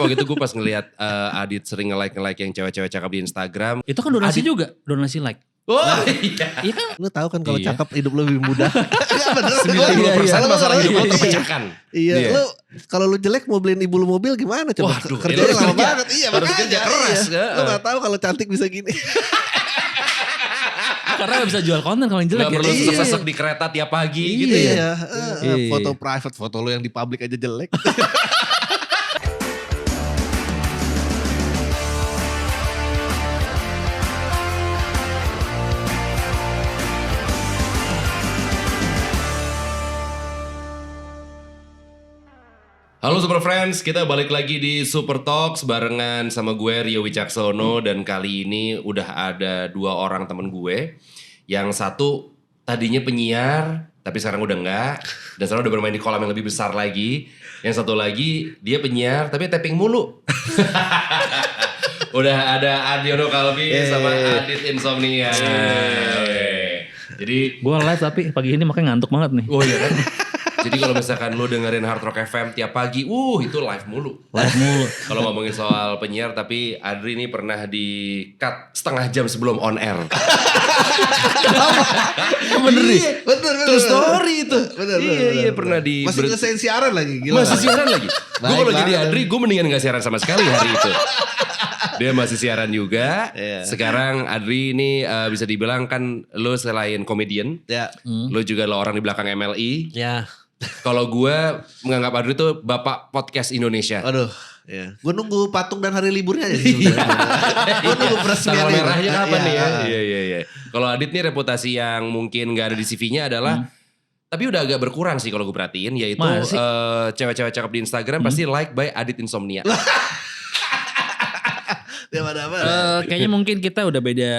waktu itu gue pas ngeliat Adit sering nge-like yang cewek-cewek cakep di Instagram. Itu kan donasi juga, donasi like. Oh iya. Iya kan? Lu tahu kan kalau Iya. cakep hidup lu lebih mudah. Iya bener. 90% masalah hidup lo terpecahkan. Iya, lu kalau lu jelek mau beliin ibu lu mobil gimana coba? Waduh, Kerjanya harus lama kerja. banget. Iya, Harus makanya, kerja keras, iya. ya. Lu gak tahu kalau cantik bisa gini. Karena gak bisa jual konten kalau yang jelek Gak ya. perlu Iya. sesek-sesek di kereta tiap pagi gitu ya. Iya, Iya. foto private, foto lu yang di publik aja jelek. Halo Super Friends, kita balik lagi di Super Talks barengan sama gue Rio Wicaksono. Dan kali ini udah ada dua orang temen gue. Yang satu tadinya penyiar, tapi sekarang udah enggak. Dan sekarang udah bermain di kolam yang lebih besar lagi. Yang satu lagi dia penyiar tapi tapping mulu. Udah ada Adiono Kalbi sama Adit Insomnia. Jadi Gue live tapi pagi ini makanya ngantuk banget nih. oh iya kan. Jadi kalau misalkan lu dengerin Hard Rock FM tiap pagi, itu live mulu. Live mulu. Kalau ngomongin soal penyiar, tapi Adri ini pernah di cut setengah jam sebelum on air. Bener nih. Bener. True story itu. Bener. Iya pernah di Masih ngesain siaran lagi, gila. masih siaran lagi. Gue Baik kalau jadi banget. Adri, gue mendingan gak siaran sama sekali hari itu. Dia masih siaran juga. Iya. Sekarang Adri ini bisa dibilang kan lo selain komedian, Ya. lo juga lo orang di belakang MLI. Ya. Kalau gue menganggap Adri itu bapak podcast Indonesia. Aduh. Ya. Gue nunggu patung dan hari liburnya aja sih. Gue nunggu peresmian. Tanggal merahnya kapan nih ya? Iya. Iya. Kalau Adit nih reputasi yang mungkin gak ada di CV-nya adalah tapi udah agak berkurang sih kalau gue perhatiin, yaitu Masih? cewek-cewek cakep di Instagram pasti like by Adit Insomnia. Ya apa? Kayaknya mungkin kita udah beda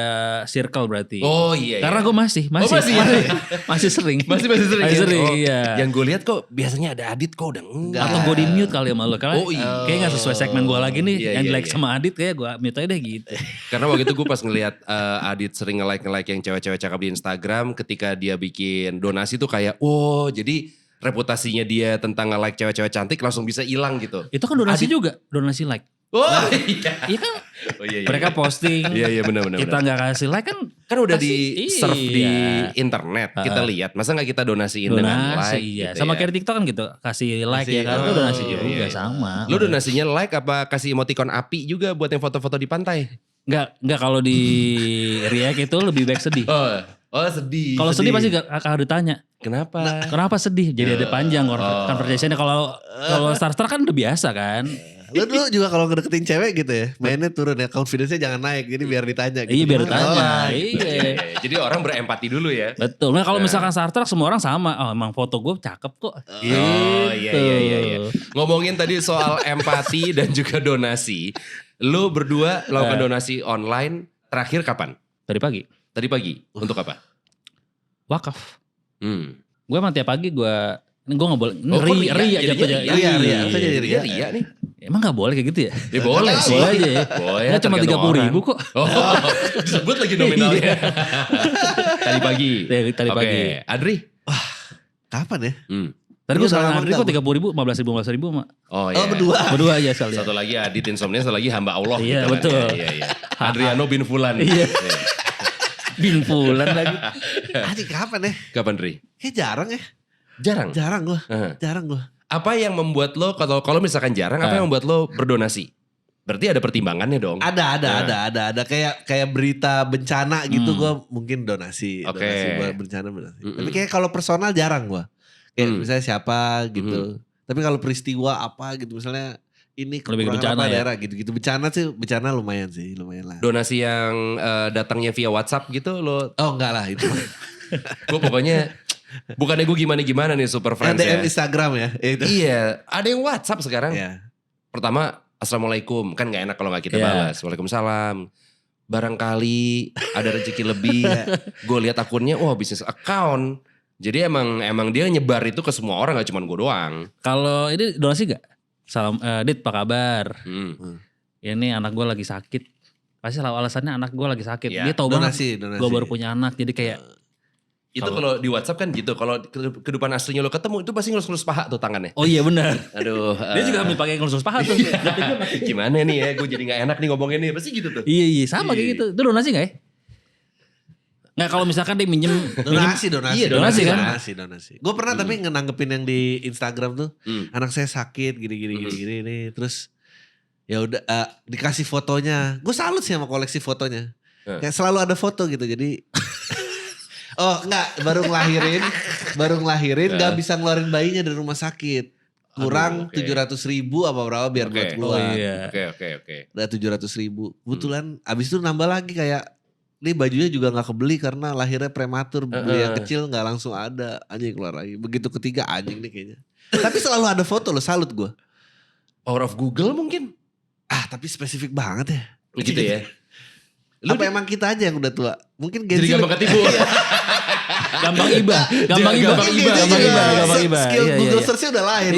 circle berarti. Oh iya. Karena gue masih masih sering. masih sering. Masih ya? sering, Oh, iya. Yang gue lihat kok biasanya ada Adit kok udah enggak. Atau gue di mute kali sama lo. Karena Oh, iya. kayaknya gak sesuai segmen gue lagi nih. Iya, yang iya, di like iya. sama Adit kayak gue mute aja deh gitu. Karena waktu itu gue pas ngeliat Adit sering nge-like yang cewek-cewek cakep di Instagram, ketika dia bikin donasi tuh kayak, jadi reputasinya dia tentang nge-like cewek-cewek cantik langsung bisa hilang gitu. Itu kan donasi juga. Donasi like. Oh iya. Iya kan Oh iya. mereka posting. Iya benar. Kita gak kasih like kan. Kan udah pasti- di serve di iya. internet, kita lihat. Masa nggak kita donasiin dengan Donasi like iya. gitu Sama ya? kayak di TikTok kan gitu. Kasih like Kasih, ya kan. Itu donasi juga iya. sama. Lu donasinya like apa kasih emoticon api juga buat yang foto-foto di pantai? Enggak kalau di react itu lebih baik sedih. Oh sedih. Kalau sedih pasti akan ditanya. Kenapa? Kenapa sedih? Jadi ada panjang conversation-nya. Kalau Starstruck kan udah biasa kan. Lu dulu juga kalau ngedeketin cewek gitu ya, mainnya turun ya, confidence-nya jangan naik, jadi biar ditanya gitu. Iya biar Gimana? ditanya. Oh, Iya. Jadi orang berempati dulu ya. Betul. Nah kalau misalkan Starstruck semua orang sama. Oh emang foto gue cakep kok. Oh Gitu. iya. Ngomongin tadi soal empati dan juga donasi. Lu berdua melakukan donasi online terakhir kapan? Tadi pagi. Tadi pagi. Untuk apa? Wakaf. Gue Gue emang tiap pagi gue gak boleh. ria aja. Ria. Kok jadi ria? Ria nih. Emang gak boleh kayak gitu ya? Ya boleh sih. Boleh aja ya. Boleh. Nggak cuma tergantung 30.000 orang. kok. Oh, disebut lagi nominalnya. Tadi pagi. Tadi Oke, pagi. Adri. Kapan ya? Tadi Lu gue sama salah Andri kok enggak? 30.000, 15.000 mak. Oh iya. Oh berdua. Berdua aja sekali. Satu lagi Adit Insomnia, satu lagi hamba Allah. Iya, gitu kan. betul. Iya. Adriano bin Fulan. Iya. Bingfulan lagi. Adik kapan ya? Kapan Dri? Kayak jarang ya. Jarang. Jarang gue. Apa yang membuat lo kalau misalkan jarang, apa yang membuat lo berdonasi? Berarti ada pertimbangannya dong. Ada. Kayak berita bencana gitu gue mungkin donasi. Oke. Donasi buat bencana. Tapi kayak kalau personal jarang gue. Kayak misalnya siapa gitu. Tapi kalau peristiwa apa gitu misalnya ini Lebih ke kekurangan bencana apa ya? daerah gitu-gitu. Bencana lumayan lah. Donasi yang datangnya via WhatsApp gitu lo. Oh enggak lah itu. Gue pokoknya bukannya gue gimana nih Super Friends ya. DM Instagram ya. Itu. Iya, ada yang WhatsApp sekarang. Iya. Pertama, Assalamualaikum. Kan gak enak kalau gak kita Iya. balas. Waalaikumsalam. Barangkali ada rezeki lebih. Gue lihat akunnya, bisnis account. Jadi emang dia nyebar itu ke semua orang, gak cuma gue doang. Kalau ini donasi gak? Salam, Dit apa kabar? Ini anak gue lagi sakit. Pasti selalu alasannya anak gue lagi sakit. Ya, Dia tahu banget Donasi. gue baru punya anak. Jadi kayak Itu kalau di WhatsApp kan gitu. Kalau kehidupan aslinya lo ketemu itu pasti ngelus-ngelus paha tuh tangannya. Oh iya benar. Aduh. Dia juga ambil pakai ngelus paha tuh. Gimana nih ya? Gue jadi nggak enak nih ngomongin nih. Pasti gitu tuh. Iya sama kayak gitu. Itu donasi gak ya? Nggak, kalau misalkan dia minjem. Donasi. Iya, donasi kan? Donasi. Gue pernah tapi nanggepin yang di Instagram tuh, anak saya sakit gini nih, terus ya udah dikasih fotonya. Gue salut sih sama koleksi fotonya. Kayak selalu ada foto gitu. Jadi oh enggak, baru ngelahirin nggak bisa ngeluarin bayinya dari rumah sakit. Kurang 700.000 apa berapa biar buat keluar. Oh iya. Oke. Udah 700.000. Kebetulan abis itu nambah lagi kayak ini bajunya juga gak kebeli karena lahirnya prematur. Beli yang kecil gak langsung ada. Anjing keluar lagi. Begitu ketiga anjing nih kayaknya. Tapi selalu ada foto loh, salut gue. Power of Google mungkin. Tapi spesifik banget ya. Gitu ya. Apa emang kita aja yang udah tua? Mungkin Gen Jadi Z gampang ketipu. Gampang iba. Skill Google search-nya udah lain.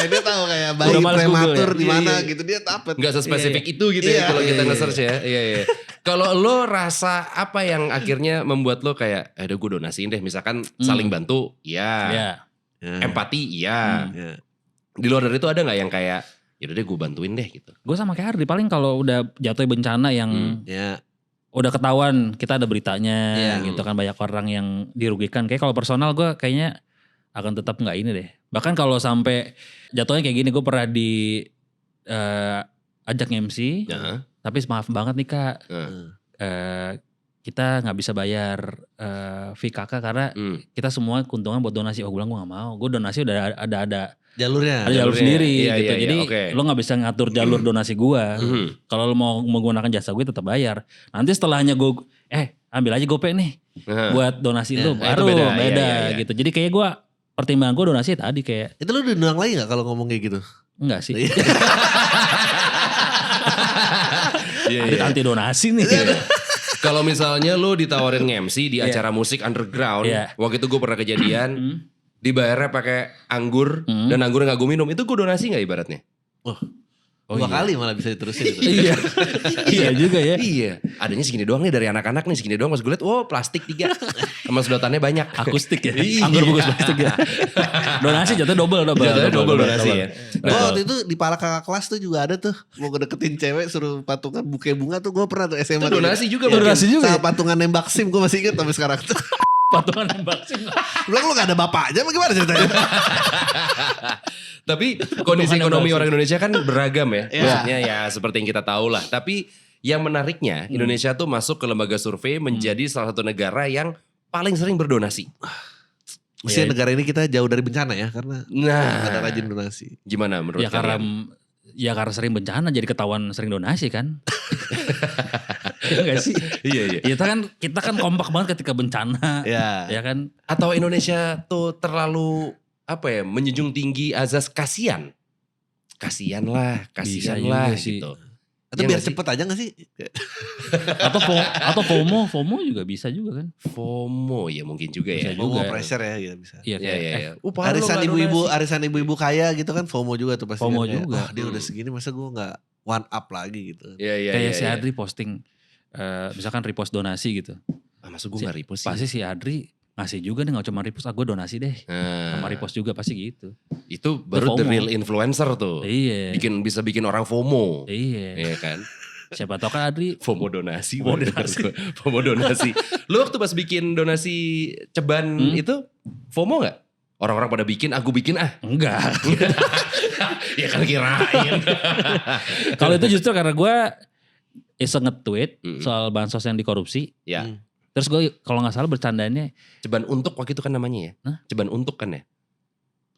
Dia tahu kayak bayi prematur di mana gitu dia dapat. Gak sespesifik itu gitu ya kalau kita nge-search ya. Iya. Kalau lo rasa apa yang akhirnya membuat lo kayak, aduh gue donasiin deh. Misalkan saling bantu, iya. Empati, iya. Di luar dari itu ada gak yang kayak, yaudah deh gue bantuin deh gitu. Gue sama kayak Ardi, paling kalau udah jatuh bencana yang udah ketahuan, kita ada beritanya gitu kan, banyak orang yang dirugikan. Kayak kalau personal gue kayaknya akan tetap gak ini deh. Bahkan kalau sampai jatuhnya kayak gini, gue pernah di ajak MC. Tapi maaf banget nih Kak, kita gak bisa bayar fee kakak karena kita semua keuntungan buat donasi. Oh gue bilang gue gak mau, gue donasi udah ada jalurnya. Ada jalur sendiri iya, gitu. iya, Jadi lo gak bisa ngatur jalur donasi gue. Kalau lo mau menggunakan jasa gue tetap bayar. Nanti setelahnya gue, ambil aja GoPay nih buat donasi lo. Baru beda gitu. Jadi kayak gue, pertimbangan gue donasi tadi kayak. Itu lo diundang lagi gak kalau ngomong kayak gitu? Enggak sih. Ada anti donasi nih. Kalau misalnya lo ditawarin MC di acara musik underground, waktu itu gue pernah kejadian, dibayarnya pakai anggur dan anggurnya gak gue minum, itu gue donasi gak ibaratnya? Dua kali malah bisa diterusin itu. Iya juga ya. Iya, adanya segini doang nih dari anak-anak nih, segini doang. Pas gue liat, plastik 3 sama sedotannya banyak. Akustik ya. Anggur bungkus plastik ya. Donasi jatuh double donasi ya. Gue waktu itu di pala kakak kelas tuh juga ada tuh, mau deketin cewek suruh patungan buke bunga tuh, gue pernah tuh SMA. Itu donasi juga. Donasi juga. Sama patungan nembak SIM, gue masih inget sampai sekarang tuh. Patungan nembak SIM. Bilang lu gak ada bapaknya bagaimana ceritanya? Tapi kondisi ekonomi orang Indonesia kan beragam ya. Maksudnya ya seperti yang kita tahu lah. Tapi yang menariknya Indonesia tuh masuk ke lembaga survei menjadi salah satu negara yang paling sering berdonasi. Mestinya negara ini kita jauh dari bencana ya, karena ada rajin donasi. Gimana menurut kalian? Ya karena sering bencana jadi ketahuan sering donasi kan. Iya gak sih? Iya. Kita kan kompak banget ketika bencana. Ya kan. Atau Indonesia tuh terlalu menjunjung tinggi azas kasihan. Kasihan lah sih. gitu. Atau biar cepet aja gak sih? Atau FOMO juga bisa juga kan. FOMO ya mungkin juga ya. FOMO pressure ya gitu bisa. Iya. Arisan ibu-ibu kaya gitu kan FOMO juga tuh pasti. FOMO juga. Dia udah segini masa gue gak one up lagi gitu. Kayak si Adri posting, misalkan repost donasi gitu. Masa gue gak repost sih? Pasti si Adri ngasih juga nih, gak cuma repost, gue donasi deh. Sama repost juga pasti gitu. Itu baru the real influencer tuh. Iya. Bisa bikin orang FOMO. Iya kan. Siapa tau kan Adri. FOMO donasi. Lu waktu pas bikin donasi ceban itu FOMO gak? Orang-orang pada bikin, aku bikin Enggak. Ya kan kirain. Kalau itu justru karena gue iseng nge-tweet soal bansos yang dikorupsi. Ya. Terus gue kalau gak salah bercandanya. Ceban untuk waktu itu kan namanya ya? Ceban untuk kan ya?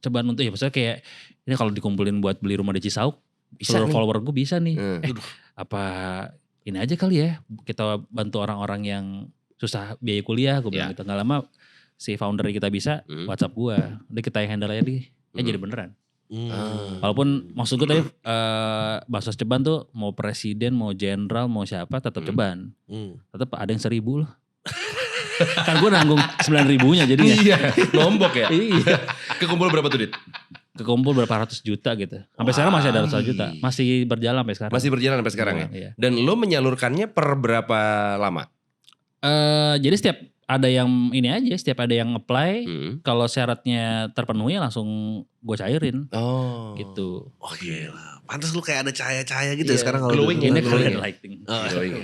Ceban untuk ya maksudnya kayak ini kalau dikumpulin buat beli rumah di Cisauk. Seluruh follower gue bisa nih. Apa ini aja kali ya. Kita bantu orang-orang yang susah biaya kuliah. Gue bilang gitu. Gak lama si founder kita bisa WhatsApp gue. Udah kita yang handle aja deh. Jadi beneran. Walaupun maksud gue tadi bansos ceban tuh mau presiden, mau jenderal, mau siapa tetap ceban. Tetap ada yang 1.000 loh. Kan gue nanggung 9.000-nya jadinya. Iya, nombok ya. Iya. Kekumpul berapa tuh, Dit? Kekumpul berapa ratus juta gitu. Sampai sekarang masih ada ratusan juta. Masih berjalan sampai sekarang. Masih berjalan sampai sekarang ya? Iya. Dan lo menyalurkannya per berapa lama? Jadi setiap ada yang ini aja, setiap ada yang apply, kalau syaratnya terpenuhi langsung gue cairin. Oh. Gitu. Oh gila. Pantes lu kayak ada cahaya-cahaya gitu ya sekarang kalau glowing udah- Ini glowing keren ya? lighting. Glowing ya?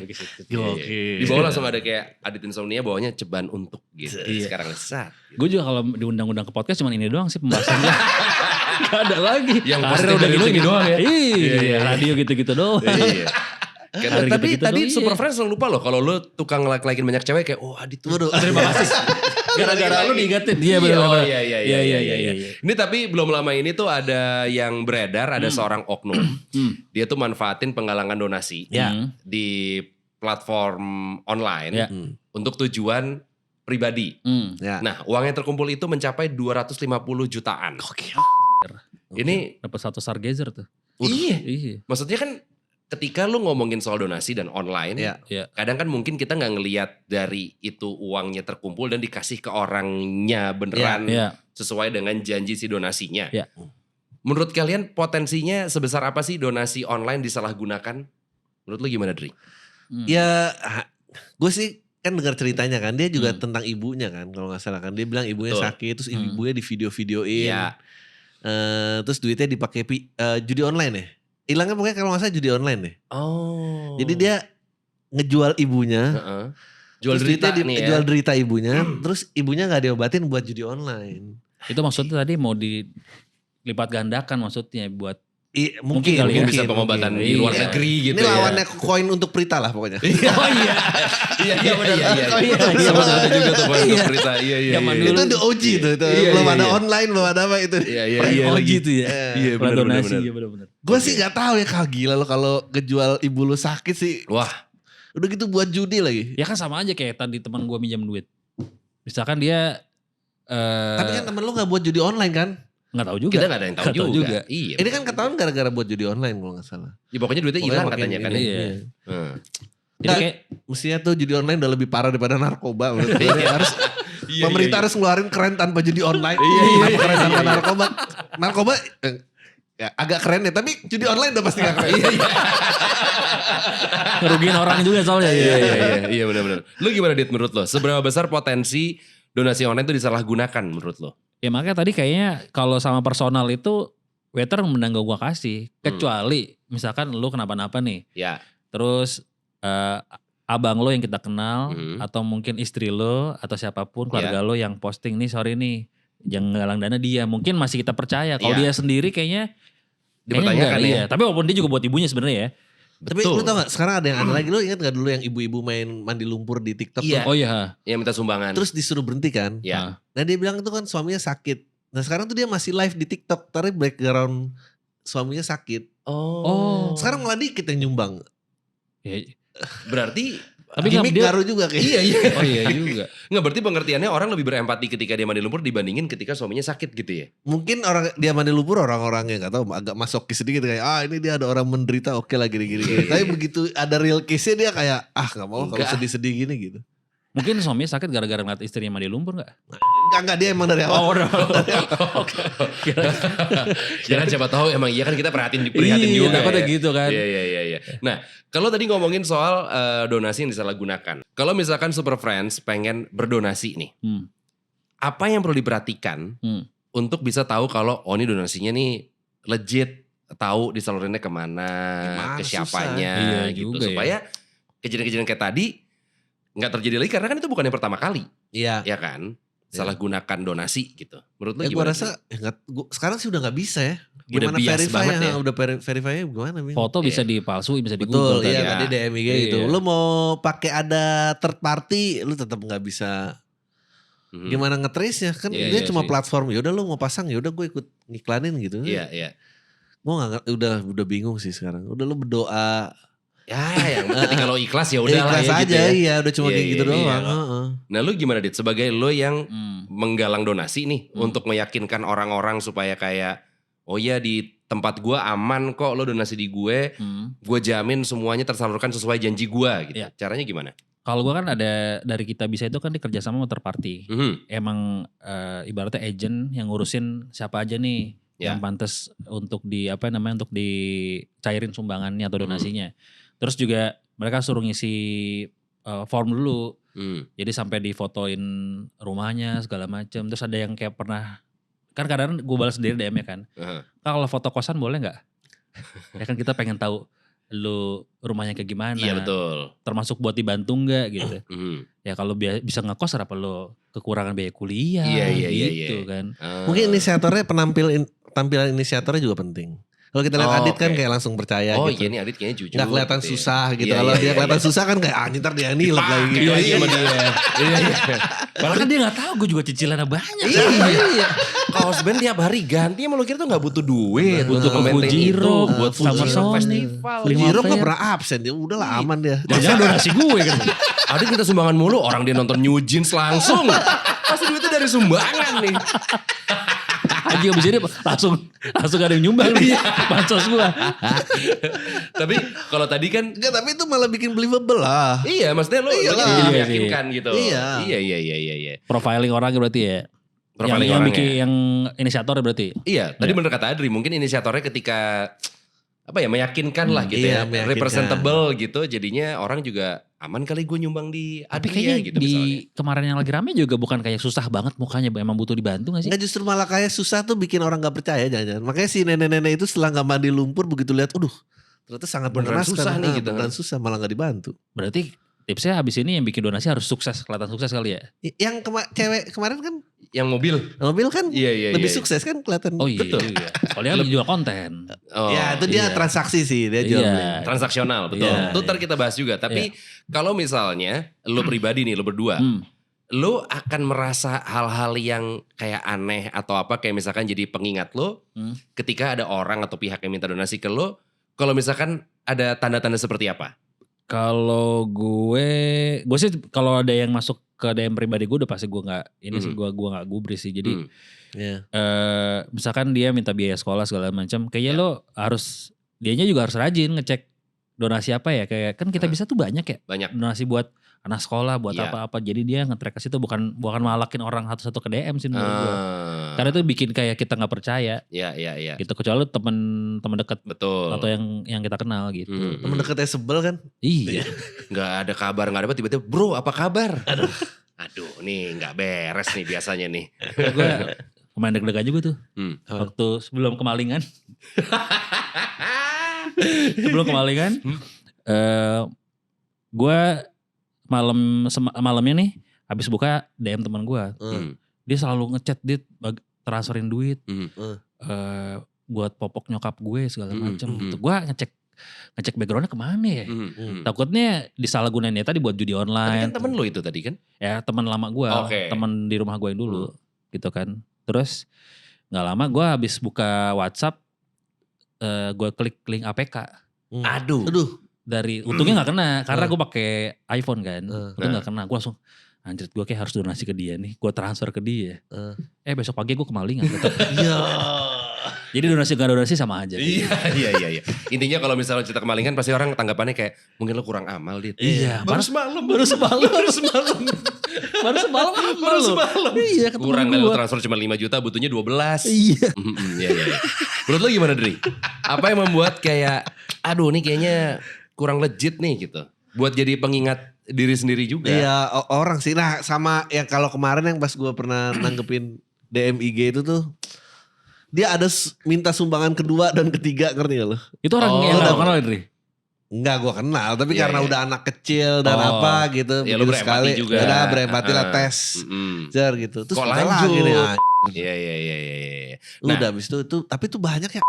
Oke. Di bawah langsung ada kayak Adit Insomnia, bawahnya ceban untuk gitu. Iya. Sekarang lesat. Gue juga kalau diundang-undang ke podcast cuman ini doang sih pembahasannya. Gak ada lagi. Yang Karir posting udah dari lu ini doang ya? Iya, radio gitu-gitu doang. Iya. Karena Hari tadi gitu-gitu tadi doang, Super iya. Friends lupa loh kalau lu tukang like-likein banyak cewek kayak Adit tuh. Waduh. Terima kasih. Gara-gara lu diingetin. Iya benar-benar. Oh iya. Ini tapi belum lama ini tuh ada yang beredar, ada seorang oknum. Dia tuh manfaatin penggalangan donasi Ya. di platform online Ya. untuk tujuan pribadi. Ya. Nah, uang yang terkumpul itu mencapai 250 jutaan. Ini Dapat satu Stargazer tuh. iya. Maksudnya kan ketika lu ngomongin soal donasi dan online, Ya. kadang kan mungkin kita nggak ngelihat dari itu uangnya terkumpul dan dikasih ke orangnya beneran Ya. sesuai dengan janji si donasinya. Ya. Menurut kalian potensinya sebesar apa sih donasi online disalahgunakan? Menurut lu gimana, Dri? Ya gue sih kan dengar ceritanya kan. Dia juga tentang ibunya kan kalau gak salah kan. Dia bilang ibunya Betul. sakit terus ibunya di video-videoin. Iya. Terus duitnya dipakai judi online ya. Hilangnya pokoknya kalau gak salah judi online deh. Oh. Jadi dia ngejual ibunya. Heeh. Jual terus derita duitnya nih ya. jual derita ibunya. Terus ibunya gak diobatin buat judi online. Itu maksudnya tadi mau dilipat gandakan maksudnya buat Mungkin kali ya. Bisa pengobatan di luar Iya. negeri gitu Ini ya. lawannya koin untuk Prita lah pokoknya. Oh iya. Iya benar. Iya. Sama ada juga tuh poin untuk berita. Iya. Zaman iya. dulu. Itu the OG tuh. Iya, Belum iya, ada iya. online, belum ada apa itu. Iya Oh lagi. gitu ya. Iya benar. Donasi ya benar-benar. Gue sih gak tahu ya kak gila lo kalau ngejual ibu lu sakit sih. Wah. Udah gitu buat judi lagi. Ya kan sama aja kayak tadi teman gue minjam duit. Misalkan dia Tapi kan temen lu gak buat judi online kan? nggak tahu juga. Kita gak ada yang tahu Nggak tahu juga. Iya. Ini kan ketahuan gara-gara buat judi online kalau gak salah. Ya, pokoknya duitnya hilang katanya kan. ini, ya. Iya. Hmm. Jadi kayak Mestinya tuh judi online udah lebih parah daripada narkoba. Menurut gue. Harus pemerintah harus ngeluarin keren tanpa judi online. Tanpa keren tanpa narkoba. Narkoba ya, agak keren ya. Tapi judi online udah pasti gak keren. ngerugiin orang juga soalnya. Iya benar-benar. Lu gimana Dit menurut lo? Seberapa besar potensi donasi online itu disalahgunakan menurut lo? Ya makanya tadi kayaknya kalau sama personal itu waiter mending gak gua kasih. Kecuali misalkan lu kenapa-napa nih. Ya. Terus abang lo yang kita kenal atau mungkin istri lo atau siapapun keluarga lo yang posting nih sorry nih yang galang dana dia. Mungkin masih kita percaya. Kalau dia sendiri kayaknya Dipertanyakan enggak, ya. iya. Tapi walaupun dia juga buat ibunya sebenarnya ya. Tapi lu tau gak sekarang ada yang aneh lagi. Lu ingat gak dulu yang ibu-ibu main mandi lumpur di TikTok? Iya. tuh? Oh iya. Yang minta sumbangan. Terus disuruh berhenti kan? ya. Nah dia bilang itu kan suaminya sakit. Nah sekarang tuh dia masih live di TikTok. Tapi background suaminya sakit. Oh. Sekarang malah dikit yang nyumbang. Ya, Berarti tapi Gimik dia ngaruh juga kayak. iya. Oh iya juga. Nggak berarti pengertiannya orang lebih berempati ketika dia mandi lumpur dibandingin ketika suaminya sakit gitu ya? Mungkin orang dia mandi lumpur orang-orangnya gak tahu agak masokis sedikit kayak ini dia ada orang menderita oke lah gini-gini. Tapi begitu ada real case-nya dia kayak gak mau kalau Enggak. sedih-sedih gini gitu. Mungkin suaminya sakit gara-gara ngeliat istrinya mandi lumpur gak? Enggak dia emang dari awal. Ya kan siapa tahu emang iya kan kita prihatin Iya, juga takutnya ya. gitu kan. Iya. Nah kalau tadi ngomongin soal donasi yang disalahgunakan. Kalau misalkan Super Friends pengen berdonasi nih. Apa yang perlu diperhatikan untuk bisa tahu kalau ini donasinya nih legit. Tahu disalurinnya kemana, Gimana, ke susah. siapanya Iya gitu. juga ya. Supaya kejadian-kejadian kayak tadi nggak terjadi lagi. Karena kan itu bukan yang pertama kali. Iya. Ya kan? Salah gunakan donasi gitu. Menurut lu Gue gimana? rasa sekarang sih udah gak bisa ya. Udah Gimana bias verify banget ya. Udah verify-nya gimana? Bing? Foto bisa dipalsuin, bisa di Betul, Google kan. iya ya. tadi DMIG Iya. itu. Lu mau pakai ada third party, lu tetap nggak bisa. Gimana nge-trace-nya kan Iya, dia iya cuma sih. platform. Yaudah lu mau pasang, yaudah gue ikut ngiklanin gitu. Iya. Gue nggak udah bingung sih sekarang. Udah lu berdoa. Ya yang penting kalau ikhlas ya udah lah Ikhlas ya aja, gitu ya. iya udah cuma Iya, kayak gitu iya, doang. iya. Heeh. Nah lu gimana Dit? Sebagai lo yang menggalang donasi nih untuk meyakinkan orang-orang supaya kayak oh iya di tempat gua aman kok lo donasi di gue jamin semuanya tersalurkan sesuai janji gua gitu. Iya. Caranya gimana? Kalau gue kan ada dari Kita Bisa itu kan dikerja sama third party. Emang ibaratnya agent yang ngurusin siapa aja nih Ya. yang pantas untuk untuk dicairin sumbangannya atau donasinya. Terus juga mereka suruh ngisi form dulu. Jadi sampai difotoin rumahnya segala macam. Terus ada yang kayak pernah, kan kadang gue balas sendiri DM-nya kan. Kalau foto kosan boleh nggak? Ya kan kita pengen tahu lu rumahnya kayak gimana. Iya betul. Termasuk buat dibantu nggak gitu. Ya kalau bisa ngekos apa lu kekurangan biaya kuliah gitu kan. Mungkin inisiatornya tampilan inisiatornya juga penting. Kalau kita lihat Adit kan kayak langsung percaya gitu. Oh iya, ini Adit kayaknya jujur. Gak kelihatan gitu susah gitu. Kalau dia kelihatan susah kan kayak ntar dia nilai lagi gitu. Iya sama dia. Padahal kan dia gak tahu gue juga cicilannya banyak. Iya. Kaos band tiap hari ganti sama lo kira tuh gak butuh duit. Butuh ke Fujiro, buat Summer Sonic, festival. Fujiro gak pernah absen. Dia udahlah aman dia. Jangan donasi gue kan. Adit minta sumbangan mulu, orang dia nonton New Jeans langsung. Pasti duitnya dari sumbangan nih. Aji abis ini langsung ada yang nyumbang nih. Bansos gue. Tapi kalau tadi kan. Enggak, tapi itu malah bikin believable lah. Iya, maksudnya lo meyakinkan gitu. Iya. Iya. Profiling orang berarti ya. Profiling yang orangnya. bikin yang inisiator berarti. Iya, tadi bener kata Adri, mungkin inisiatornya ketika meyakinkan lah gitu ya, meyakinkan. representable gitu, jadinya orang juga aman kali gue nyumbang di Tapi Adri kayaknya gitu di misalnya. kemarin yang lagi rame juga bukan kayak susah banget mukanya, emang butuh dibantu gak sih? Enggak, justru malah kayak susah tuh bikin orang gak percaya jangan-jangan. Makanya si nenek-nenek itu setelah gak mandi lumpur begitu lihat, ternyata sangat Beneran mengenaskan. susah nih gitu. Beneran susah, malah gak dibantu. Berarti tipsnya habis ini yang bikin donasi harus sukses, kelihatan sukses kali ya? Yang cewek kemarin kan Yang mobil kan Iya, lebih iya. sukses kan kelihatan. Oh iya. Iya. Kalau dia kan jual konten. Oh, Ya itu dia iya. transaksi sih, dia jual Iya. beli. transaksional, betul. Iya, Itu ntar kita bahas juga. Tapi kalau misalnya lo pribadi nih, lo berdua, lo akan merasa hal-hal yang kayak aneh atau apa, kayak misalkan jadi pengingat lo ketika ada orang atau pihak yang minta donasi ke lo, kalau misalkan ada tanda-tanda seperti apa? Kalau gue sih kalau ada yang masuk ke DM pribadi gue udah pasti gue nggak ini sih gue nggak gubris sih. Jadi Iya. misalkan dia minta biaya sekolah segala macam, kayaknya lo harus dianya juga harus rajin ngecek donasi apa ya, kayak kan kita bisa tuh banyak ya Banyak. donasi buat anak sekolah buat Iya. apa-apa, jadi dia nge-track ke situ, bukan malakin orang satu-satu ke DM sih menurut gue. Ah, Karena itu bikin kayak kita nggak percaya Iya. gitu, kecuali temen dekat Betul. atau yang kita kenal gitu. Temen deketnya sebel kan. Iya. Nggak ada kabar, nggak ada tiba-tiba, bro apa kabar? Aduh, nih nggak beres nih biasanya nih. Gue kemarin deg-degan juga tuh. Waktu sebelum kemalingan. Gue malamnya nih habis buka DM teman gue. Dia selalu ngechat, dia transferin duit. Buat popok nyokap gue segala macam gitu. Gue ngecek backgroundnya kemana ya. Takutnya disalahgunain ya tadi buat judi Tapi online. kan temen lo itu tadi kan? Ya teman lama gue, Oke. teman di rumah gue yang dulu gitu kan. Terus nggak lama gue habis buka WhatsApp, gue klik link APK. Aduh. Dari untungnya nggak kena karena gue pakai iPhone kan. Untung nggak kena. Gue langsung anjir, gue kayak harus donasi ke dia nih. Gue transfer ke dia. Besok pagi gue kemalingan. Iya. Jadi donasi gak donasi sama aja. Iya. Intinya kalau misalnya cerita kemalingan pasti orang tanggapannya kayak mungkin lo kurang amal Dit. Iya. Baru semalam. Iya, ketemu Kurang kali lo gua. transfer cuma 5 juta, butuhnya 12. Iya. Iya. Menurut lo gimana Dri? Apa yang membuat kayak aduh nih kayaknya kurang legit nih gitu. Buat jadi pengingat diri sendiri juga. Iya, orang sih. Nah, sama yang kalau kemarin yang pas gue pernah nanggepin DM IG itu tuh, dia ada minta sumbangan kedua dan ketiga, ngerti gak lo? Itu orang yang udah kenal Dri? Enggak, gue kenal. Tapi Iya, karena iya. udah anak kecil dan apa gitu. Ya lo begitu berempati juga. Ya udah berempati lah, tes. Jar gitu. Terus Kok bentar lanjut? lagi nih, Iya. Lu udah habis itu tapi tuh banyak ya.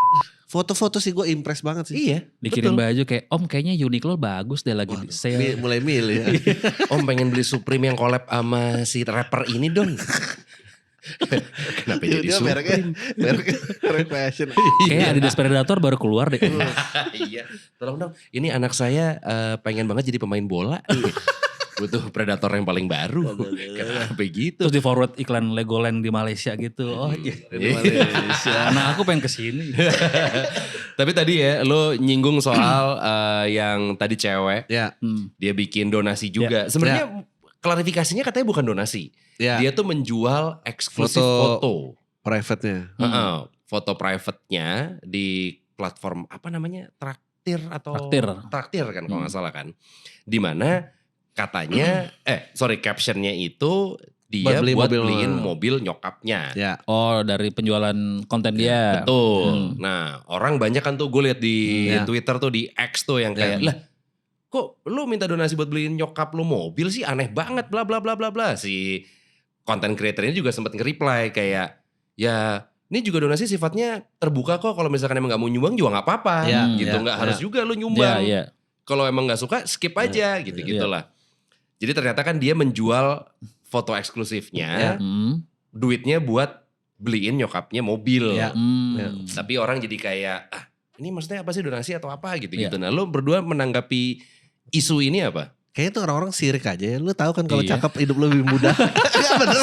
Foto-foto sih gue impress banget sih. Iya. Dikirim betul. baju kayak, Om kayaknya Uniqlo bagus deh lagi Waduh, sale. mulai milih ya. Om pengen beli Supreme yang collab sama si rapper ini dong. Kenapa jadi Dia Supreme? merek fashion. Kayak Adidas Predator baru keluar deh. Iya. Tolong dong. Ini anak saya pengen banget jadi pemain bola. Butuh Predator yang paling baru. Kenapa gitu? Terus di forward iklan Legoland di Malaysia gitu. Oh iya. Anak aku pengen kesini. Tapi tadi ya lo nyinggung soal yang tadi cewek. Ya. Dia bikin donasi juga. Sebenarnya klarifikasinya katanya bukan donasi. Ya. Dia tuh menjual eksklusif foto. Private-nya. Foto private-nya di platform apa namanya? Traktir atau Traktir. Traktir kan kalau nggak salah kan. Di mana katanya, captionnya itu dia buat beliin mobil nyokapnya. Ya. Oh, dari penjualan konten dia. Betul. Nah, orang banyak kan tuh gue lihat di Twitter tuh, di X tuh yang kayak, lah kok lu minta donasi buat beliin nyokap lu mobil sih, aneh banget, bla bla bla bla bla. Si konten creator ini juga sempat nge-reply kayak, ya ini juga donasi sifatnya terbuka kok, kalau misalkan emang gak mau nyumbang juga gak apa-apa gitu, gak harus juga lu nyumbang. Kalau emang gak suka skip aja gitu-gitulah. Jadi ternyata kan dia menjual foto eksklusifnya, duitnya buat beliin nyokapnya mobil. Tapi orang jadi kayak, ini maksudnya apa sih, donasi atau apa gitu-gitu. Nah lu berdua menanggapi isu ini apa? Kayaknya tuh orang-orang sirik aja ya. Lu tahu kan kalau cakep hidup lu lebih mudah. Iya bener.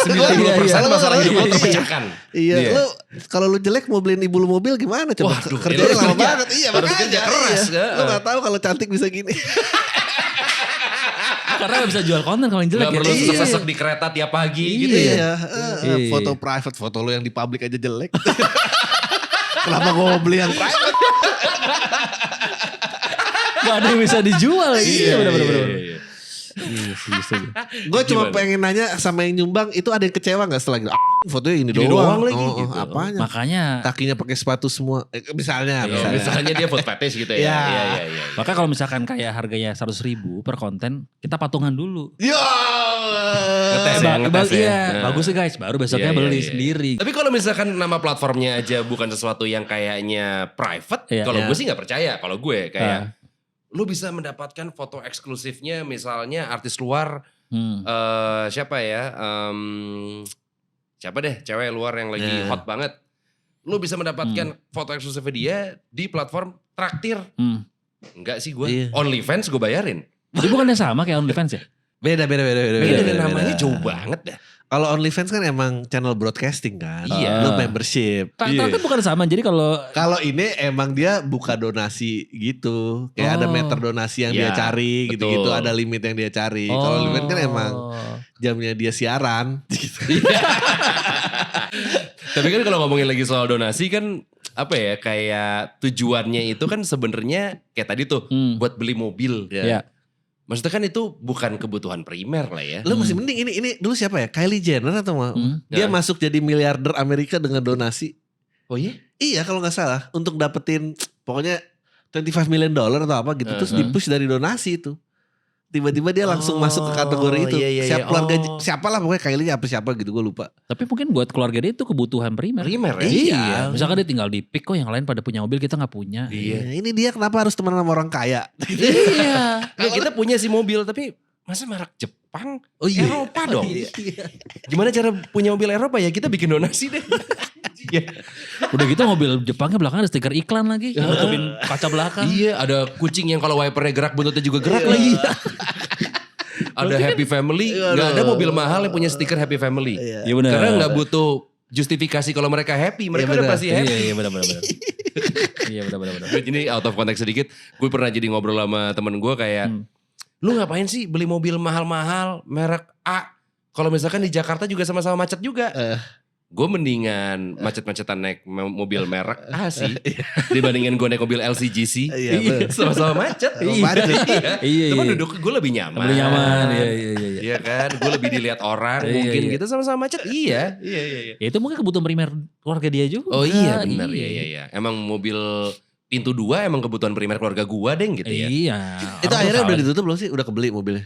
90% masalah hidup lu terpecahkan. Iya, lu kalau lu jelek mau beliin ibu lu mobil gimana coba? Waduh, kerjanya lama banget. Iya, harus kerja keras. Lu gak tahu kalau cantik bisa gini. Karena gak bisa jual konten kalau yang jelek. Gak perlu sesek di kereta tiap pagi gitu ya. Foto private, foto lu yang di publik aja jelek. Kenapa gue mau beli yang private? Gak ada yang bisa dijual. Iya bener-bener. Gue cuma pengen nanya sama yang nyumbang, itu ada yang kecewa gak setelah gitu? Fotonya ini doang lagi gitu. Apanya? Makanya. Kakinya pakai sepatu semua. Misalnya. Misalnya dia food fetish gitu ya. Iya. Maka kalau misalkan kayak harganya 100.000 per konten, kita patungan dulu. Ngetes ya. Bagus sih guys, baru besoknya beli sendiri. Tapi kalau misalkan nama platformnya aja bukan sesuatu yang kayaknya private, kalau gue sih gak percaya. Kalau gue kayak, lu bisa mendapatkan foto eksklusifnya misalnya artis luar, siapa ya, siapa deh cewek luar yang lagi hot banget. Lu bisa mendapatkan foto eksklusifnya dia di platform traktir. Enggak sih gue, OnlyFans gue bayarin. Jadi bukannya sama kayak OnlyFans ya? Beda. Namanya jauh banget dah. Kalau OnlyFans kan emang channel broadcasting kan. Iya. Lu membership. Tapi bukan sama. Jadi kalau ini emang dia buka donasi gitu. Kayak ada meter donasi yang dia cari gitu-gitu. Ada limit yang dia cari. Kalau OnlyFans kan emang jamnya dia siaran gitu. Tapi kan kalau ngomongin lagi soal donasi kan apa ya, kayak tujuannya itu kan sebenarnya kayak tadi tuh buat beli mobil. Iya. Maksudnya kan itu bukan kebutuhan primer lah ya. Lu masih mending ini dulu siapa ya? Kylie Jenner atau dia masuk jadi miliarder Amerika dengan donasi. Oh iya? Iya kalau gak salah. Untuk dapetin pokoknya $25 million atau apa gitu. Terus di-push dari donasi itu. Tiba-tiba dia langsung masuk ke kategori itu. Siapalah pokoknya Kylie siapa gitu gue lupa. Tapi mungkin buat keluarga dia itu kebutuhan primer. Primer ya? Iya. Misalkan dia tinggal di PIK kok, yang lain pada punya mobil, kita gak punya. Iya. Ini dia kenapa harus teman sama orang kaya. Iya. Kita punya sih mobil tapi masa merek Jepang? Eropa dong. Gimana cara punya mobil Eropa ya? Kita bikin donasi deh. Udah gitu mobil Jepangnya belakangnya ada stiker iklan lagi. Nutupin kaca belakang. Iya, ada kucing yang kalau wipernya gerak buntutnya juga gerak lagi. Ada Happy Family, gak ada mobil mahal yang punya stiker Happy Family. Iya benar. Karena gak butuh justifikasi kalau mereka happy, mereka udah pasti happy. Iya benar. Iya benar. Ini out of context sedikit, gue pernah jadi ngobrol sama temen gue kayak, lu ngapain sih beli mobil mahal-mahal merek A? Kalau misalkan di Jakarta juga sama-sama macet juga. Gue mendingan macet-macetan naik mobil merek A sih dibandingin gue naik mobil LCGC. Sama-sama macet. Iya. Cuma duduk gue lebih nyaman. Iya kan, gue lebih dilihat orang mungkin gitu, sama-sama macet. Iya. Ya itu mungkin kebutuhan primer keluarga dia juga. Oh iya benar. Iya. Emang mobil pintu 2 emang kebutuhan primer keluarga gue deh gitu ya. Iya. Itu akhirnya udah ditutup belum sih? Udah kebeli mobilnya?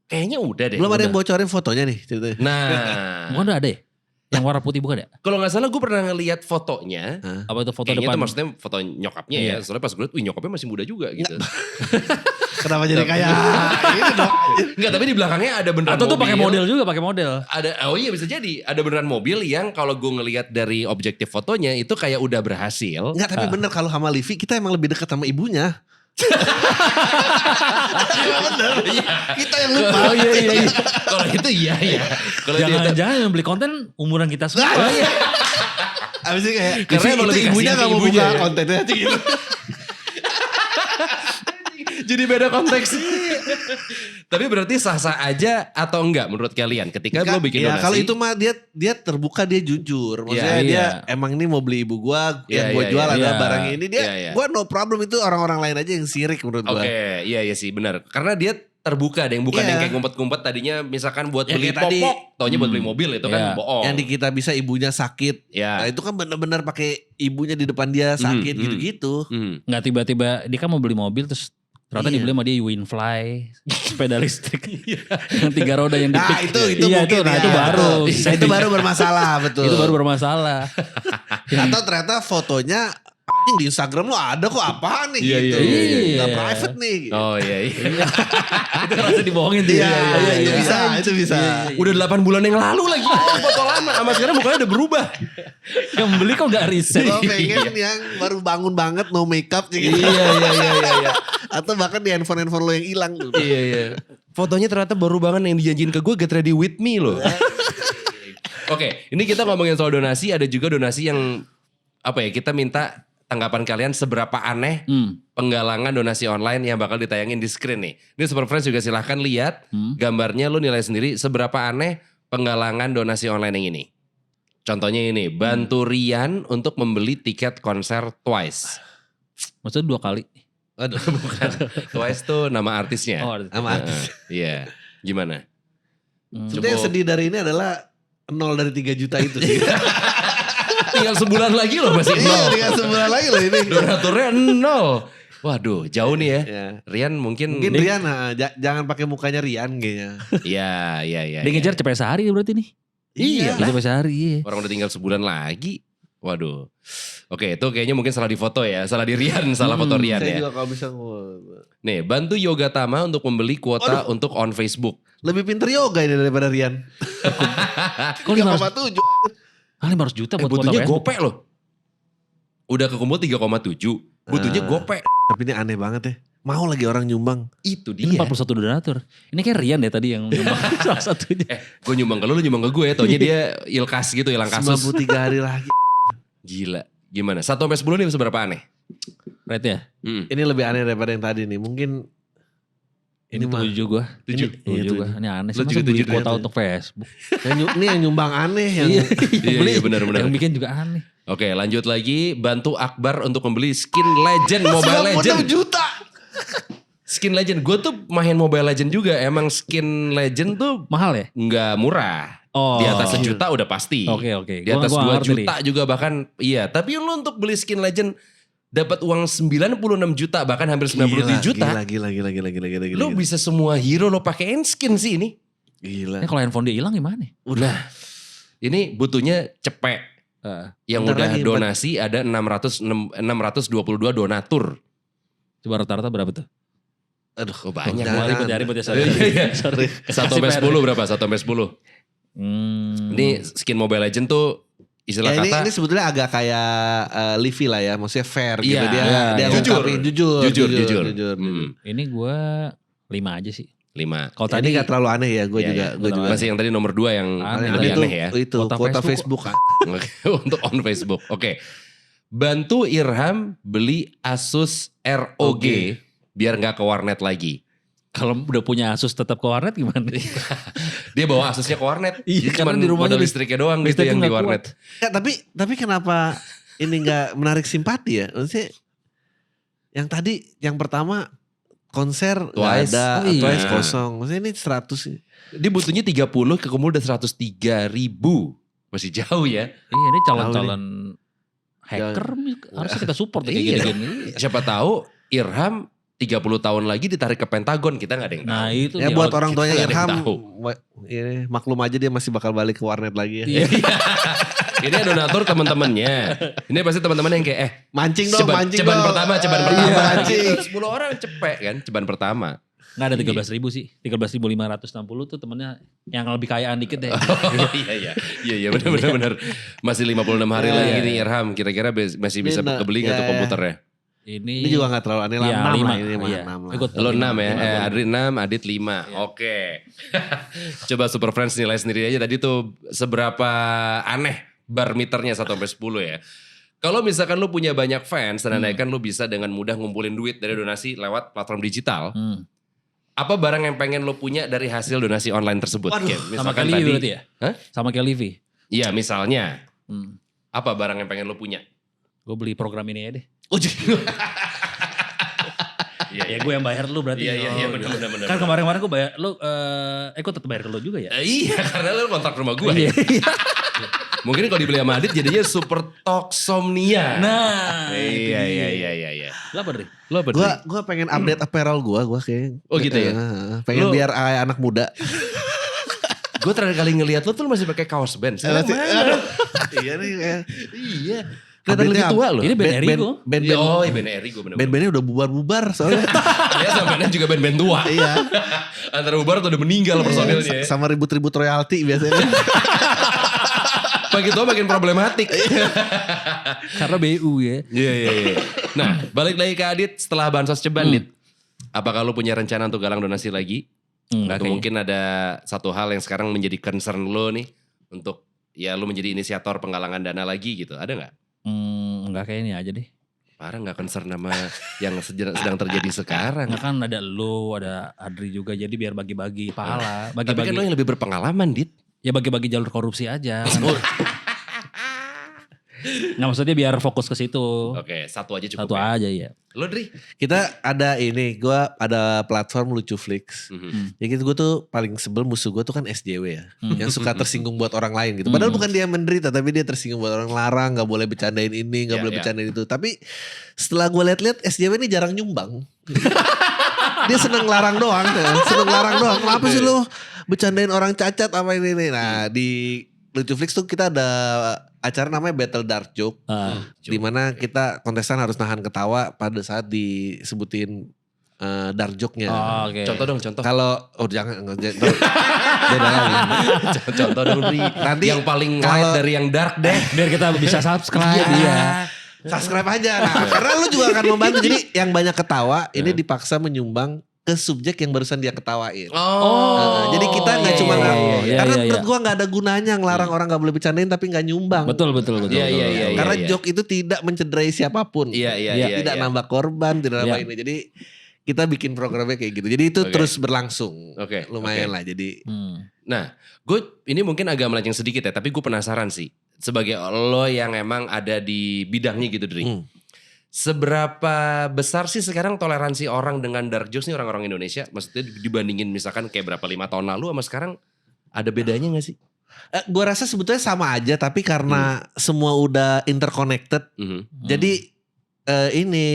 Kayaknya udah deh. Belum ada yang bocorin fotonya nih ceritanya. Nah. Bukan udah ada ya? Yang warna putih bukan ya? Kalau gak salah gue pernah ngeliat fotonya. Apa itu foto kayaknya depan? itu maksudnya foto nyokapnya ya. Soalnya pas gue liat, wih nyokapnya masih muda juga gitu. Kenapa jadi kayak ini dong? Enggak, tapi di belakangnya ada beneran atau mobil. tuh pakai model juga, pakai model. Ada, oh iya bisa jadi. Ada beneran mobil yang kalau gue ngeliat dari objektif fotonya itu kayak udah berhasil. Enggak, tapi bener kalau sama Livi kita emang lebih dekat sama ibunya. Bener. Kita yang lupa. Oh iya. Kalau itu iya. Kalau Jangan-jangan yang beli konten umuran kita semua. Abis itu kayak karena emang lebih ibunya kasihan gak mau ibunya buka ya. kontennya gitu. Jadi beda konteks. Tapi berarti sah-sah aja atau enggak menurut kalian ketika lo bikin donasi? Kalau itu mah dia terbuka, dia jujur. Maksudnya dia emang ini mau beli ibu gua, yang gua jual adalah barang ini. Dia gua no problem, itu orang-orang lain aja yang sirik menurut gua. Oke, iya sih benar. Karena dia terbuka deh, bukan Iya. yang kayak ngumpet-ngumpet tadinya misalkan buat Ya, beli kayak tadi. popok, taunya buat beli mobil itu kan Iya. bohong. Yang di kita bisa ibunya sakit. Ya. Nah itu kan bener-bener pakai ibunya di depan dia sakit gitu-gitu. Nggak tiba-tiba dia kan mau beli mobil terus ternyata Iya. dibeli sama dia Winfly sepeda listrik yang 3 roda yang Nah dipik. itu Iya, mungkin itu, nah, ya. itu baru. Itu baru bermasalah betul. Itu baru bermasalah. Atau ternyata fotonya anjing, di Instagram lo ada kok apaan nih Iya, gitu. iya, iya, Nggak iya. private nih. Gitu. Oh iya. Itu rasa dibohongin tuh. Iya, itu bisa, itu bisa. Udah 8 bulan yang lalu lagi foto lama, sama sekarang mukanya udah berubah. Yang beli kok gak riset. Kalau pengen yang baru bangun banget no makeup gitu. Iya. Atau bahkan di handphone lo yang hilang tuh. Iya. Fotonya ternyata baru banget yang dijanjiin ke gue, get ready with me loh. Oke, ini kita ngomongin soal donasi, ada juga donasi yang apa ya, kita minta tanggapan kalian seberapa aneh penggalangan donasi online yang bakal ditayangin di screen nih. Ini Super Friends juga silahkan lihat gambarnya, lu nilai sendiri seberapa aneh penggalangan donasi online yang ini. Contohnya ini, bantu Rian untuk membeli tiket konser Twice. Maksudnya 2 kali. Aduh. Bukan, Twice tuh nama artisnya. Oh, ada. Sama artis. Iya, gimana? Sebenarnya yang sedih dari ini adalah 0 dari 3 juta itu sih. Tinggal sebulan lagi loh masih Iya, nol. tinggal sebulan lagi loh ini. Donaturnya 0. Waduh, jauh nih ya. Ya. Rian mungkin Rian, jangan pakai mukanya Rian kayaknya. Iya. Dia ngejar cepet sehari berarti nih. Iya. Dia cepet sehari. Iya. Orang udah tinggal sebulan lagi. Waduh. Oke, itu kayaknya mungkin salah di foto ya. Salah di Rian, salah foto Rian Saya ya. juga kalau bisa Nih, bantu Yoga Tama untuk membeli kuota untuk on Facebook. lebih pinter yoga ini daripada Rian. Kok 500, 3,7. 500 juta buat foto Butuhnya Facebook. gope loh. Udah kekumpul 3,7. Butuhnya gope. Tapi ini aneh banget ya. Mau lagi orang nyumbang. Itu Ini dia. 41 donatur. Ini kayak Rian ya tadi yang nyumbang salah satunya. Gue nyumbang ke lu nyumbang ke gue. Taunya dia ilkas gitu, hilang kasus. 93 hari lagi. Gila. Gimana? 1 sampai 10 nih seberapa aneh? Right ya? Ini lebih aneh daripada yang tadi nih. Mungkin Ini mah 7 gue. 7. Tujuh gue. Ini aneh sih. Lu Masa juga beli 7 kuota ternyata. untuk Facebook. ini yang nyumbang aneh yang Iya benar-benar. Yang bikin juga aneh. Oke, lanjut lagi. Bantu Akbar untuk membeli skin Legend, Mobile 96 Legend. juta. Skin Legend. Gue tuh main Mobile Legend juga. Emang skin Legend tuh Mahal ya? nggak murah. Oh. Di atas 1 juta udah pasti. Oke. Di atas 2 Gua ngerti juta juga bahkan. Iya, tapi lu untuk beli skin Legend dapat uang 96 juta, bahkan hampir 97 juta. Gila. Lu bisa semua hero lo pakein skin sih ini. Gila. Ini kalau handphone dia hilang gimana? Udah. Ini butuhnya cepet. Yang Bentar udah lagi, donasi ada 622 donatur. Coba rata-rata berapa tuh? Aduh, kok banyak. Jangan. Ribet ya. Iya. Sorry. 1 sampai 10 berapa? 1 sampai 10. Ini skin Mobile Legend tuh istilah Ya, kata ini sebetulnya agak kayak Livi lah ya, maksudnya fair gitu Iya, dia. iya, Dia iya. ngungkapin jujur. Ini gue 5 aja sih. 5. Kalau Tadi tadi gak terlalu aneh ya, gue Iya, juga. iya. Gue juga. Masih yang tadi nomor 2 yang Aneh. lebih itu, aneh ya. Itu Kuota kuota Facebook. Facebook. Oke, untuk on Facebook. Oke. Bantu Irham beli Asus ROG biar nggak ke warnet lagi. kalau udah punya Asus tetap ke warnet gimana? Dia bawa Asusnya ke warnet. Iya, Cuma karena di rumahnya modal listriknya doang gitu listriknya yang di nggak warnet. Ya, tapi kenapa ini gak menarik simpati ya? Maksudnya yang tadi, yang pertama konser gak Twice. ada, Oh iya. Twice kosong. Maksudnya ini 100 sih. Dia butuhnya 30, kekumpul udah 103.000. Masih jauh ya. Iya ini calon-calon hacker harusnya kita support ya kayak Iya. gini-gini. Siapa tahu Irham 30 tahun lagi ditarik ke Pentagon, kita gak ada yang tahu. Nah itu Ya nih, buat kalau orang tuanya kita nggak ada yang Irham, tahu. ini maklum aja dia masih bakal balik ke warnet lagi ya. Iya. Ini donatur teman-temannya. Ini pasti teman-teman yang kayak Mancing dong, mancing ceban dong. pertama, ceban Iya, pertama. mancing. Gitu. 10 orang cepet kan, ceban pertama. Nggak ada 13.000 sih. 13.560 tuh temennya yang lebih kayaan dikit deh. Iya benar. Masih 56 hari Iya, lagi iya. nih Irham. Kira-kira masih bisa Bener. kebeli nggak tuh Iya. komputernya? Ini juga gak terlalu aneh lah. Iya, 6 lima. lah ini mah, Iya. 6 lah. Ikut. Lo 6 ya, Lima. Adri 6, Adit 5. Oke. Coba Super Friends nilai sendiri aja tadi tuh seberapa aneh bar meternya 1 sampai 10 ya. Kalau misalkan lu punya banyak fans, tanda-tandakan lu bisa dengan mudah ngumpulin duit dari donasi lewat platform digital. Apa barang yang pengen lu punya dari hasil donasi online tersebut? Waduh, Ken? Sama Misalkan kayak Livi tadi, berarti ya? Hah? Sama kayak Livi. Iya misalnya, Hmm. apa barang yang pengen lu punya? Gue beli program ini aja deh. Oh jadi Ya gue yang bayar lu berarti. Iya benar. Kan kemarin-kemarin gue bayar lu, gue tetap bayar ke lu juga ya. Iya karena lu kontrak rumah gue. Iya. Mungkin kalau dibeli sama Adit jadinya Super Toxomnia. Nah. Iya. Lu apa, Dri? Gue pengen update apparel gue kayak. Oh gitu ya? Pengen biar kayak anak muda. Gue terakhir kali ngeliat lo tuh masih pakai kaos band. Sekarang mana? Iya nih kayak. Iya. Kelihatan lebih tua loh. Ini band Erigo. band Erigo bener-bener. Band-bandnya udah bubar-bubar soalnya. Ya sama bandnya juga band-band tua. Iya. Antara bubar atau udah meninggal personilnya. Sama ribut-ribut royalti biasanya. Makin tua makin problematik. Karena BU ya. Iya. Nah balik lagi ke Adit setelah bansos ceban Dit. Apakah lo punya rencana untuk galang donasi lagi? Atau mungkin ada satu hal yang sekarang menjadi concern lo nih. Untuk ya lo menjadi inisiator penggalangan dana lagi gitu. Ada gak? Enggak kayak ini aja deh. Parah gak concern sama yang sedang terjadi sekarang. Enggak kan ada lu, ada Adri juga. Jadi biar bagi-bagi pahala. Tapi kan lo yang lebih berpengalaman Dit. Ya bagi-bagi jalur korupsi aja. Kan. Nggak maksudnya biar fokus ke situ. Oke, satu aja cukup. Satu aja ya. Lo Dri? Kita ada ini, gue ada platform Lucuflix. Jadi gue tuh paling sebel musuh gue tuh kan SJW ya. Yang suka tersinggung buat orang lain gitu. Padahal bukan dia menderita, tapi dia tersinggung buat orang larang. Gak boleh bercandain ini, gak boleh bercandain itu. Tapi setelah gue lihat-lihat SJW ini jarang nyumbang. Dia seneng larang doang. Kenapa sih lu bercandain orang cacat apa ini? Nah di Lucuflix tuh kita ada acara namanya Battle Dark Joke. Dimana kita kontestan harus nahan ketawa pada saat disebutin dark joke-nya. Contoh dong, contoh. Kalau jangan beda lagi. Contoh dong Dri. Nanti yang paling light dari yang dark deh. Biar kita bisa subscribe. Iya. Subscribe aja. Nah, karena lu juga akan membantu. Jadi yang banyak ketawa ini dipaksa menyumbang ke subjek yang barusan dia ketawain. Jadi kita nggak cuma karena menurut gua nggak ada gunanya ngelarang orang nggak boleh bercandain tapi nggak nyumbang. Betul. Iya. Karena joke itu tidak mencederai siapapun. Iya. Tidak nambah korban, tidak nambah ini. Jadi kita bikin programnya kayak gitu. Jadi itu terus berlangsung. Lumayan lah. Jadi. Nah, gue ini mungkin agak melenceng sedikit ya, tapi gue penasaran sih. Sebagai lo yang emang ada di bidangnya gitu, Dri. Seberapa besar sih sekarang toleransi orang dengan dark jokes nih orang-orang Indonesia? Maksudnya dibandingin misalkan kayak berapa 5 tahun lalu sama sekarang ada bedanya gak sih? Gue rasa sebetulnya sama aja tapi karena semua udah interconnected. Jadi ini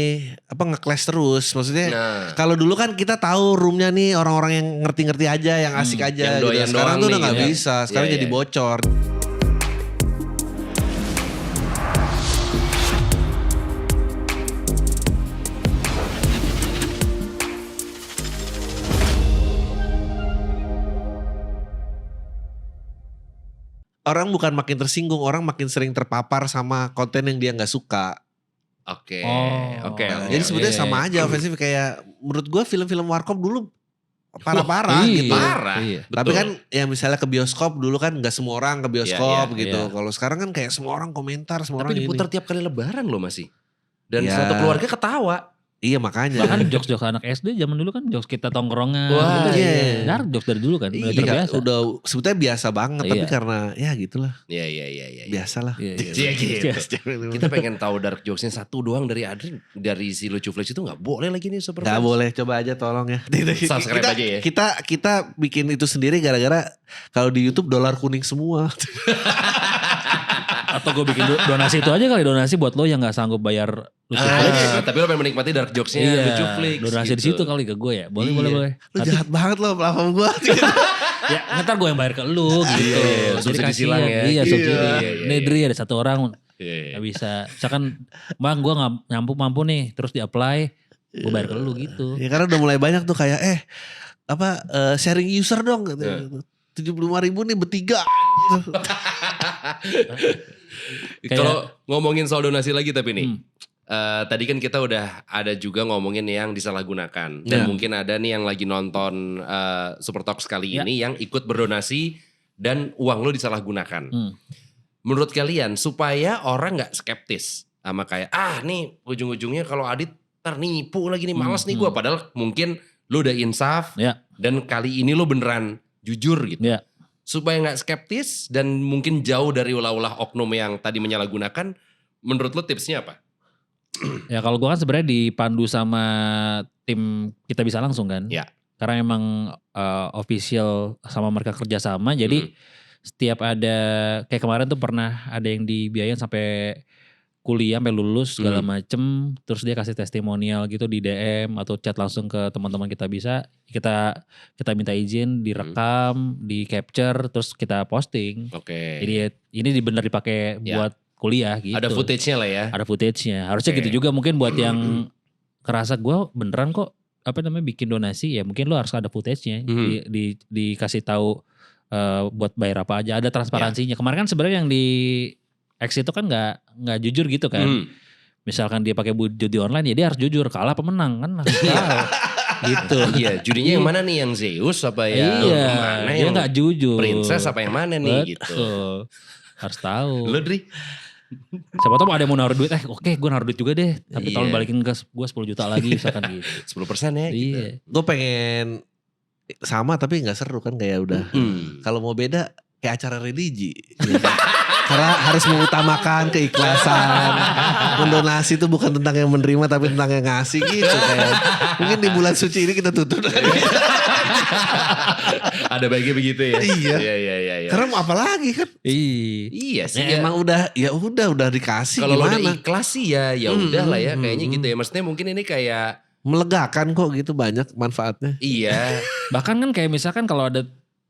nge-clash terus. Maksudnya kalau dulu kan kita tahu roomnya nih orang-orang yang ngerti-ngerti aja, yang asik aja yang gitu. Sekarang tuh udah gak bisa. Sekarang jadi bocor. Orang bukan makin tersinggung, orang makin sering terpapar sama konten yang dia nggak suka. Oke. Jadi sebetulnya sama aja ofensif kayak menurut gue film-film warkop dulu parah-parah gitu. Parah. Tapi kan ya misalnya ke bioskop dulu kan nggak semua orang ke bioskop gitu. Kalau sekarang kan kayak semua orang komentar, semua orang ini. Tapi diputar tiap kali lebaran loh masih. Dan satu keluarga ketawa. Iya makanya. Bahkan jokes-jokes anak SD zaman dulu kan jokes kita tongkrongan. Wah gitu. iya. Dark jokes dari dulu kan. Udah terbiasa. Udah sebetulnya biasa banget. Tapi karena ya gitulah. Iya. Biasalah. Iya gitu. Kita pengen tahu dark jokesnya satu doang dari Adri. Dari si Lucuflix itu gak boleh lagi nih Super Gak boleh, coba aja tolong ya. Subscribe aja ya. Kita bikin itu sendiri gara-gara kalau di YouTube dolar kuning semua. Atau gue bikin donasi itu aja kali. Donasi buat lo yang gak sanggup bayar Lucuflix. Tapi lo pengen menikmati dark jokesnya Lucuflix. Donasi di situ kali ke gue ya. Boleh. Lu jahat banget lo platform gue. Ya ntar gue yang bayar ke lu gitu. Jadi kasih silang ya. Iya subsidi. Nedri ada satu orang. Gak bisa. Misalkan bang gue gak mampu nih. Terus di-apply. Gue bayar ke lu gitu. Ya karena udah mulai banyak tuh kayak sharing user dong. 75.000 nih bertiga. Kalau ngomongin soal donasi lagi tapi nih. Tadi kan kita udah ada juga ngomongin yang disalahgunakan. Dan mungkin ada nih yang lagi nonton Super Talks kali ini yang ikut berdonasi dan uang lo disalahgunakan. Menurut kalian supaya orang gak skeptis sama kayak nih ujung-ujungnya kalau Adit ternipu lagi nih males nih gue. Padahal mungkin lo udah insaf dan kali ini lo beneran jujur gitu. Supaya gak skeptis dan mungkin jauh dari ulah-ulah oknum yang tadi menyalahgunakan. Menurut lo tipsnya apa? Ya kalau gue kan sebenarnya dipandu sama tim Kita Bisa Langsung kan. Ya. Karena emang official sama mereka kerjasama. Jadi setiap ada kayak kemarin tuh pernah ada yang dibiayain sampai kuliah sampai lulus segala macem, terus dia kasih testimonial gitu di DM atau chat langsung ke teman-teman Kita Bisa, kita minta izin direkam, di capture, terus kita posting. Oke. Jadi ini benar dipakai buat kuliah gitu. Ada footage-nya lah ya. Ada footage-nya. Harusnya gitu juga mungkin buat yang kerasa gue beneran kok bikin donasi, ya mungkin lo harus ada footage-nya, dikasih tahu buat bayar apa aja, ada transparansinya. Kemarin kan sebenarnya yang di X itu kan nggak jujur gitu kan. Misalkan dia pakai judi online, ya dia harus jujur, kalah pemenang kan harus tahu. Gitu. Iya, judinya yang mana nih, yang Zeus apa yang mana, dia nggak jujur. Princess apa yang mana nih gitu. Harus tahu. Lu Dri? Siapa tahu ada yang mau naruh duit, oke gue naruh duit juga deh, tapi tolong balikin ke gue 10 juta lagi misalkan gitu. 10% ya gitu. Iya. Gue pengen sama tapi gak seru kan, kayak udah. Kalau mau beda kayak acara religi. Karena harus mengutamakan keikhlasan. Mendonasi itu bukan tentang yang menerima tapi tentang yang ngasih gitu. Kayak, mungkin di bulan suci ini kita tutup. Ada baiknya begitu ya. Iya. Iya. Karena mau apa lagi kan? Iya sih. Ya, emang udah dikasih. Kalau lo udah gimana? ikhlas sih ya udah lah ya kayaknya gitu ya. Maksudnya mungkin ini kayak Melegakan kok gitu, banyak manfaatnya. iya. Bahkan kan kayak misalkan kalau ada,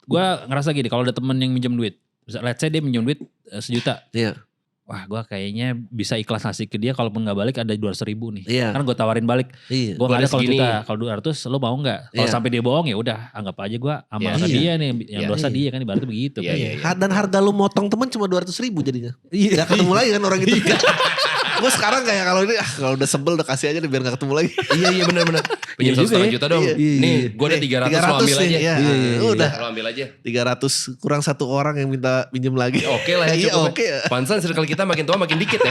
gue ngerasa gini, kalau ada temen yang minjem duit, let's say dia minjem duit 1 juta. Iya. Wah gue kayaknya bisa ikhlas ngasih ke dia, kalaupun gak balik ada 200.000 nih. Iya. Kan gue tawarin balik. Iya. Gue gak ada kalau segini. juta, kalau 200 lo mau gak? Kalau Iya. sampai dia bohong ya udah anggap aja gue amal ke Iya. dia nih, yang Iya. dosa dia kan ibaratnya begitu. Iya, kan. iya. Dan harga lu motong temen cuma 200.000 jadinya. Gak ketemu lagi kan orang itu. Gue sekarang kayak kalau ini kalau udah sebel udah kasih aja deh biar gak ketemu lagi. Iya benar. Pinjam Iya juga 1,5 ya. juta dong. Iya. Nih gue ada 300 lo ambil nih, aja. iya. Udah. Lo ambil aja. 300 kurang 1 orang yang minta pinjam lagi. Oke lah ya Iya, cukup. oke ya. Pantesan circle kita makin tua makin dikit ya.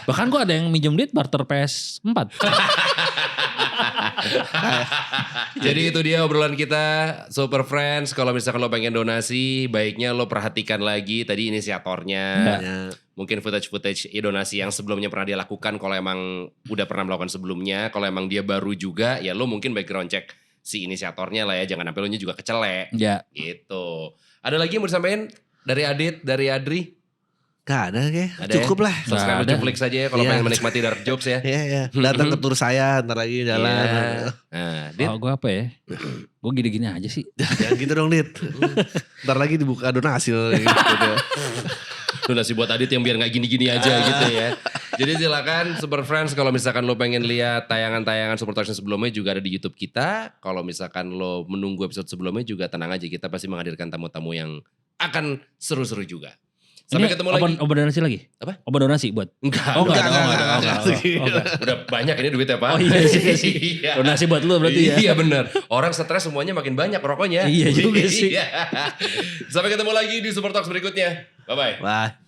Bahkan gue ada yang minjem duit barter PS4. Jadi itu dia obrolan kita Super Friends. Kalau misalkan lo pengen donasi, baiknya lo perhatikan lagi tadi inisiatornya. Ya. Mungkin footage donasi yang sebelumnya pernah dia lakukan. Kalau emang udah pernah melakukan sebelumnya. Kalau emang dia baru juga, ya lo mungkin background check si inisiatornya lah ya. Jangan sampai lo nya juga kecelek. Ya. Gitu. Ada lagi yang mau disampaikan dari Adit, dari Adri? Gak ada kayak. Ada Cukup ya? lah. Subscribe Nggak ada. Netflix aja ya kalau Iya. pengen menikmati dark jokes ya. Iya. Datang ke tur saya ntar lagi jalan. Iya. Nah, Dit. Oh gue apa ya? Gue gini-gini aja sih. Jangan gitu dong Dit. Ntar lagi dibuka donasi loh, gitu. Donasi buat Adit yang biar gak gini-gini aja gitu ya. Jadi silakan Super Friends kalau misalkan lo pengen lihat tayangan-tayangan Super Talks sebelumnya juga ada di YouTube kita. Kalau misalkan lo menunggu episode sebelumnya juga tenang aja, kita pasti menghadirkan tamu-tamu yang akan seru-seru juga. Sampai Ini ketemu lagi. Obat donasi lagi? Apa? Obat donasi buat? Enggak. Oh enggak. Enggak. Udah banyak ini duitnya Pak. Oh iya sih. Iya. Donasi buat lu berarti ya? Iya benar. Orang stres semuanya makin banyak rokoknya. Iya juga sih. Sampai ketemu lagi di Super Talks berikutnya. Bye-bye. Bye.